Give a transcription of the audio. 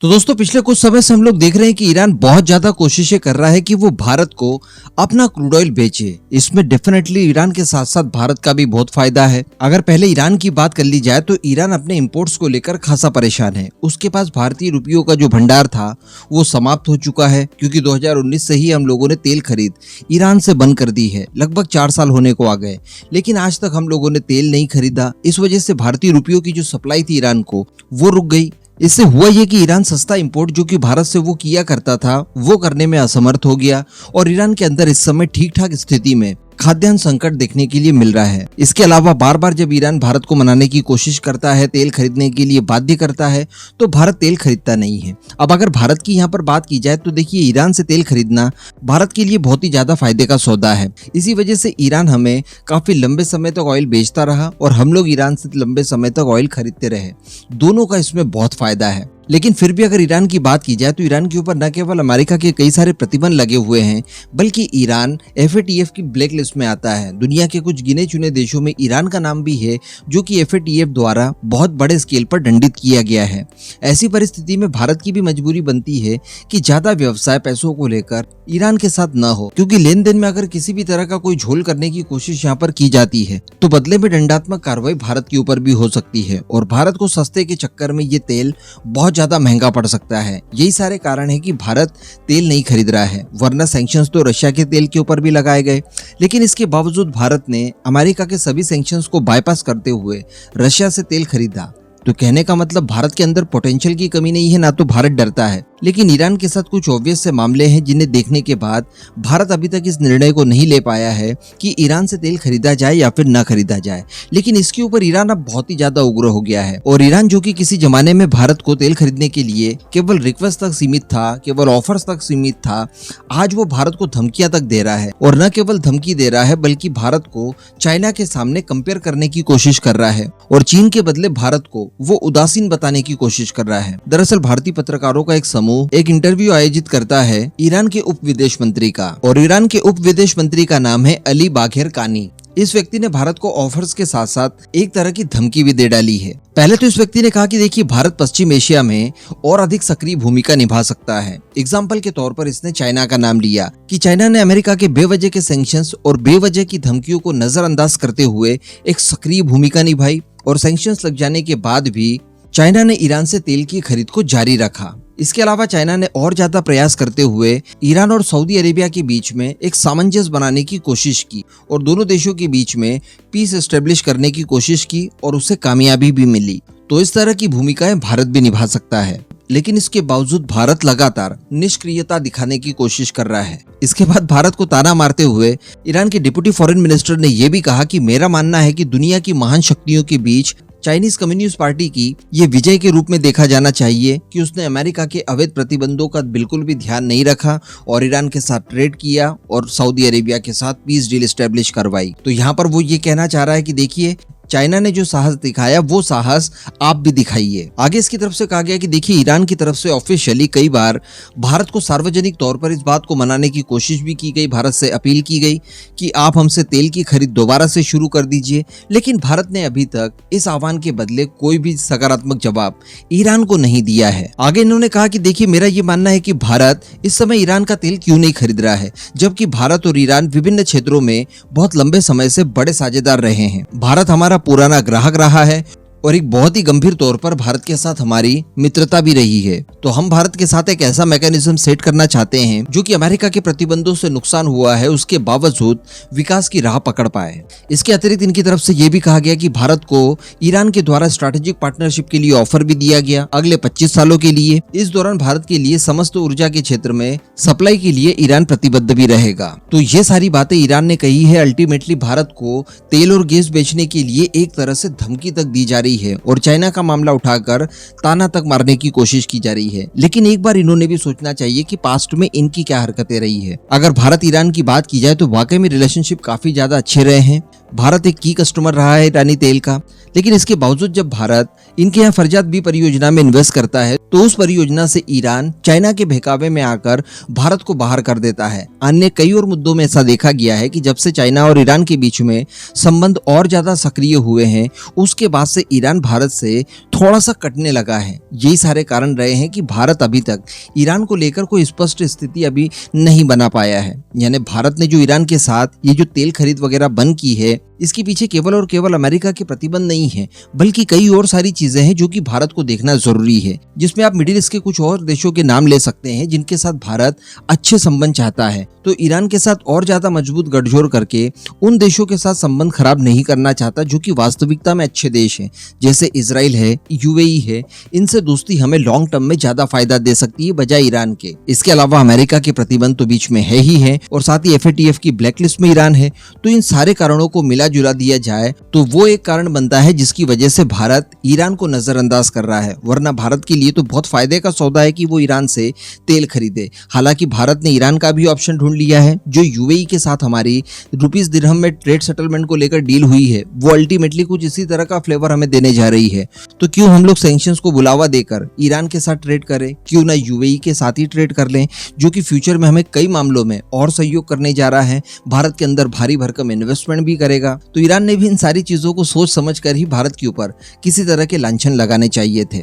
तो दोस्तों पिछले कुछ समय से हम लोग देख रहे हैं कि ईरान बहुत ज्यादा कोशिशें कर रहा है कि वो भारत को अपना क्रूड ऑयल बेचे। इसमें डेफिनेटली ईरान के साथ साथ भारत का भी बहुत फायदा है। अगर पहले ईरान की बात कर ली जाए तो ईरान अपने इंपोर्ट्स को लेकर खासा परेशान है। उसके पास भारतीय रुपयों का जो भंडार था वो समाप्त हो चुका है, क्योंकि 2019 से ही हम लोगों ने तेल खरीद ईरान से बंद कर दी है। लगभग 4 साल होने को आ गए, लेकिन आज तक हम लोगों ने तेल नहीं खरीदा। इस वजह से भारतीय रुपयों की जो सप्लाई थी ईरान को वो रुक गई। इससे हुआ ये कि ईरान सस्ता इंपोर्ट जो कि भारत से वो किया करता था वो करने में असमर्थ हो गया और ईरान के अंदर इस समय ठीक ठाक स्थिति में खाद्यान्न संकट देखने के लिए मिल रहा है। इसके अलावा बार बार जब ईरान भारत को मनाने की कोशिश करता है, तेल खरीदने के लिए बाध्य करता है, तो भारत तेल खरीदता नहीं है। अब अगर भारत की यहाँ पर बात की जाए तो देखिए, ईरान से तेल खरीदना भारत के लिए बहुत ही ज्यादा फायदे का सौदा है। इसी वजह से ईरान हमें काफी लंबे समय तक ऑयल बेचता रहा और हम लोग ईरान से लंबे समय तक ऑयल खरीदते रहे। दोनों का इसमें बहुत फायदा है। लेकिन फिर भी अगर ईरान की बात की जाए तो ईरान के ऊपर न केवल अमेरिका के कई सारे प्रतिबंध लगे हुए हैं, बल्कि ईरान FATF की ब्लैक लिस्ट में आता है। दुनिया के कुछ गिने चुने देशों में ईरान का नाम भी है, जो कि FATF द्वारा बहुत बड़े स्केल पर दंडित किया गया है। ऐसी परिस्थिति में भारत की भी मजबूरी बनती है कि ज्यादा व्यवसाय पैसों को लेकर ईरान के साथ न हो, क्योंकि लेन देन में अगर किसी भी तरह का कोई झोल करने की कोशिश यहाँ पर की जाती है तो बदले में दंडात्मक कार्रवाई भारत के ऊपर भी हो सकती है और भारत को सस्ते के चक्कर में ये तेल बहुत ज्यादा महंगा पड़ सकता है। यही सारे कारण है कि भारत तेल नहीं खरीद रहा है, वरना सैंक्शंस तो रशिया के तेल के ऊपर भी लगाए गए। लेकिन इसके बावजूद भारत ने अमेरिका के सभी सैंक्शंस को बाईपास करते हुए रशिया से तेल खरीदा। तो कहने का मतलब भारत के अंदर पोटेंशियल की कमी नहीं है, ना तो भारत डरता है। लेकिन ईरान के साथ कुछ ऑब्वियस से मामले हैं जिन्हें देखने के बाद भारत अभी तक इस निर्णय को नहीं ले पाया है कि ईरान से तेल खरीदा जाए या फिर ना खरीदा जाए। लेकिन इसके ऊपर ईरान अब बहुत ही ज्यादा उग्र हो गया है और ईरान, जो कि किसी जमाने में भारत को तेल खरीदने के लिए केवल रिक्वेस्ट तक सीमित था, केवल ऑफर्स तक सीमित था, आज वो भारत को धमकियां तक दे रहा है। और न केवल धमकी दे रहा है बल्कि भारत को चाइना के सामने कंपेयर करने की कोशिश कर रहा है और चीन के बदले भारत को वो उदासीन बताने की कोशिश कर रहा है। दरअसल भारतीय पत्रकारों का एक समूह एक इंटरव्यू आयोजित करता है ईरान के उप विदेश मंत्री का, और ईरान के उप विदेश मंत्री का नाम है अली बाघेर कानी। इस व्यक्ति ने भारत को ऑफर्स के साथ साथ एक तरह की धमकी भी दे डाली है। पहले तो इस व्यक्ति ने कहा कि देखिए, भारत पश्चिम एशिया में और अधिक सक्रिय भूमिका निभा सकता है। एग्जाम्पल के तौर पर इसने चाइना का नाम लिया कि चाइना ने अमेरिका के बेवजह के सैंक्शंस और बेवजह की धमकियों को नजरअंदाज करते हुए एक सक्रिय भूमिका निभाई और सैंक्शंस लग जाने के बाद भी चाइना ने ईरान से तेल की खरीद को जारी रखा। इसके अलावा चाइना ने और ज्यादा प्रयास करते हुए ईरान और सऊदी अरेबिया के बीच में एक सामंजस्य बनाने की कोशिश की और दोनों देशों के बीच में पीस एस्टेब्लिश करने की कोशिश की और उससे कामयाबी भी मिली। तो इस तरह की भूमिकाएं भारत भी निभा सकता है। लेकिन इसके बावजूद भारत लगातार निष्क्रियता दिखाने की कोशिश कर रहा है। इसके बाद भारत को ताना मारते हुए ईरान के डिप्टी फॉरेन मिनिस्टर ने यह भी कहा कि मेरा मानना है कि दुनिया की महान शक्तियों के बीच चाइनीज कम्युनिस्ट पार्टी की ये विजय के रूप में देखा जाना चाहिए कि उसने अमेरिका के अवैध प्रतिबंधों का बिल्कुल भी ध्यान नहीं रखा और ईरान के साथ ट्रेड किया और सऊदी अरेबिया के साथ पीस डील एस्टेब्लिश करवाई। तो यहाँ पर वो ये कहना चाह रहा है कि देखिए, चाइना ने जो साहस दिखाया वो साहस आप भी दिखाइए। आगे इसकी तरफ से कहा गया कि देखिए, ईरान की तरफ से ऑफिशियली कई बार भारत को सार्वजनिक तौर पर इस बात को मनाने की कोशिश भी की गई, भारत से अपील की गई कि आप हमसे तेल की खरीद दोबारा से शुरू कर दीजिए। लेकिन भारत ने अभी तक इस आह्वान के बदले कोई भी सकारात्मक जवाब ईरान को नहीं दिया है। आगे इन्होंने कहा कि देखिए, मेरा ये मानना है कि भारत इस समय ईरान का तेल क्यों नहीं खरीद रहा है, जबकि भारत और ईरान विभिन्न क्षेत्रों में बहुत लंबे समय से बड़े साझेदार रहे हैं। भारत हमारा पुराना ग्राहक रहा है और एक बहुत ही गंभीर तौर पर भारत के साथ हमारी मित्रता भी रही है। तो हम भारत के साथ एक ऐसा मैकेनिज्म सेट करना चाहते हैं जो कि अमेरिका के प्रतिबंधों से नुकसान हुआ है उसके बावजूद विकास की राह पकड़ पाए। इसके अतिरिक्त इनकी तरफ से यह भी कहा गया कि भारत को ईरान के द्वारा स्ट्रैटेजिक पार्टनरशिप के लिए ऑफर भी दिया गया अगले 25 सालों के लिए। इस दौरान भारत के लिए समस्त ऊर्जा के क्षेत्र में सप्लाई के लिए ईरान प्रतिबद्ध भी रहेगा। तो ये सारी बातें ईरान ने कही है। अल्टीमेटली भारत को तेल और गैस बेचने के लिए एक तरह से धमकी तक दी जा रही है और चाइना का मामला उठाकर ताना तक मारने की कोशिश की जा रही है। लेकिन एक बार इन्होंने भी सोचना चाहिए कि पास्ट में इनकी क्या हरकतें रही है। अगर भारत ईरान की बात की जाए तो वाकई में रिलेशनशिप काफी ज्यादा अच्छे रहे हैं। भारत एक की कस्टमर रहा है ईरानी तेल का। लेकिन इसके बावजूद जब भारत इनके यहाँ फरजात बी परियोजना में इन्वेस्ट करता है तो उस परियोजना से ईरान चाइना के बहकावे में आकर भारत को बाहर कर देता है। अन्य कई और मुद्दों में ऐसा देखा गया है कि जब से चाइना और ईरान के बीच में संबंध और ज्यादा सक्रिय हुए हैं उसके बाद से ईरान भारत से थोड़ा सा कटने लगा है। यही सारे कारण रहे हैं कि भारत अभी तक ईरान को लेकर कोई स्पष्ट स्थिति अभी नहीं बना पाया है। यानी भारत ने जो ईरान के साथ ये जो तेल खरीद वगैरह बंद की है, इसके पीछे केवल और केवल अमेरिका के प्रतिबंध नहीं है, बल्कि कई और सारी चीजें हैं जो कि भारत को देखना जरूरी है, जिसमें आप मिडिल ईस्ट के कुछ और देशों के नाम ले सकते हैं जिनके साथ भारत अच्छे संबंध चाहता है। तो ईरान के साथ और ज्यादा मजबूत गठजोड़ करके उन देशों के साथ संबंध खराब नहीं करना चाहता जो कि वास्तविकता में अच्छे देश हैं, जैसे इजराइल है, यूएई है। इनसे दोस्ती हमें लॉन्ग टर्म में ज्यादा फायदा दे सकती है बजाय ईरान के। इसके अलावा अमेरिका के प्रतिबंध तो बीच में है ही है, और साथ ही एफएटीएफ की ब्लैकलिस्ट में ईरान है। तो इन सारे कारणों को मिला जुला दिया जाए तो वो एक कारण बनता है जिसकी वजह से भारत ईरान को नजरअंदाज कर रहा है। वरना भारत के लिए तो बहुत फायदे का सौदा है कि वो ईरान से तेल खरीदे। हालांकि भारत ने ईरान का भी ऑप्शन ढूंढ लिया है। जो यूएई के साथ हमारी रुपीस दिरहम में ट्रेड सेटलमेंट को लेकर डील हुई है, वो अल्टीमेटली कुछ इसी तरह का फ्लेवर हमें देने जा रही है। तो क्यों हम लोग सैंक्शंस को बुलावा देकर ईरान के साथ ट्रेड करें, क्यों ना यूएई के साथ ही ट्रेड कर लें, जो कि फ्यूचर में हमें कई मामलों में और सहयोग करने जा रहा है। भारत के अंदर भारी भरकम इन्वेस्टमेंट भी करेगा। तो ईरान ने भी इन सारी चीजों को सोच समझ कर ही भारत के ऊपर किसी तरह के लांछन लगाने चाहिए थे।